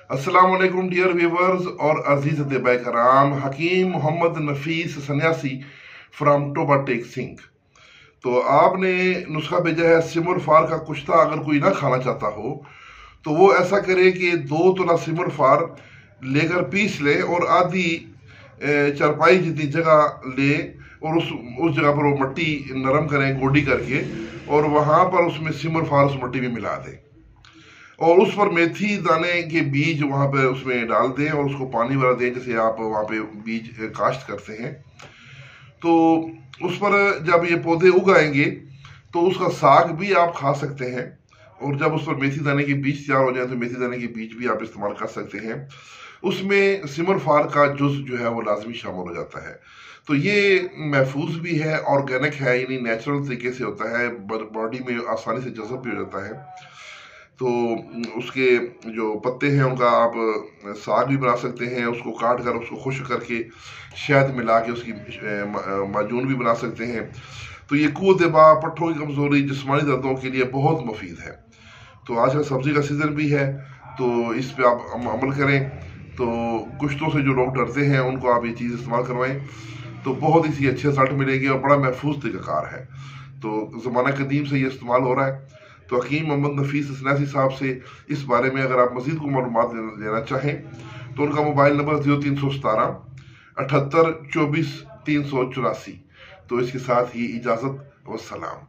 अस्सलाम वालेकुम dear viewers और अजीज अहबाए कराम। हकीम मोहम्मद नफीस सन्यासी फ्राम टोबा टेक सिंह। तो आपने नुस्खा भेजा है सिमर फार का कुश्ता। अगर कोई ना खाना चाहता हो तो वो ऐसा करे कि 2 तोला सिमर फार लेकर पीस ले और आधी चारपाई जितनी जगह ले और उस जगह पर वो मट्टी नरम करें गोडी करके, और वहां पर उसमें सिमर फार उस मट्टी में मिला दें और उस पर मेथी दाने के बीज वहां पर उसमें डाल दें और उसको पानी वगैरह दें जैसे आप वहां पे बीज काश्त करते हैं। तो उस पर जब ये पौधे उगाएंगे तो उसका साग भी आप खा सकते हैं, और जब उस पर मेथी दाने के बीज तैयार हो जाए तो मेथी दाने के बीज भी आप इस्तेमाल कर सकते हैं। उसमें सिमर फार का जुज जो है वो लाजमी शामिल हो जाता है। तो ये महफूज भी है, ऑर्गेनिक है, यानी नेचुरल तरीके से होता है, बॉडी में आसानी से जज़ब भी हो जाता है। तो उसके जो पत्ते हैं उनका आप साग भी बना सकते हैं, उसको काट कर उसको खुश्क करके शहद मिला के उसकी माजून भी बना सकते हैं। तो ये कुव्वत दबा, पट्ठों की कमजोरी, जिस्मानी दर्दों के लिए बहुत मुफीद है। तो आजकल सब्जी का सीजन भी है तो इस पे आप अमल करें। तो कुश्तों से जो लोग डरते हैं उनको आप ये चीज़ इस्तेमाल करवाएं तो बहुत ही अच्छे रिजल्ट मिलेगी और बड़ा महफूज तरीक़ाकार है। तो ज़माना कदीम से ये इस्तेमाल हो रहा है। तो हकीम मोहम्मद नफीस सन्यासी साहब से इस बारे में अगर आप मज़ीद को मालूमात लेना चाहें तो उनका मोबाइल नंबर 0317 78 24 384। तो इसके साथ ही इजाज़त, वस्सलाम।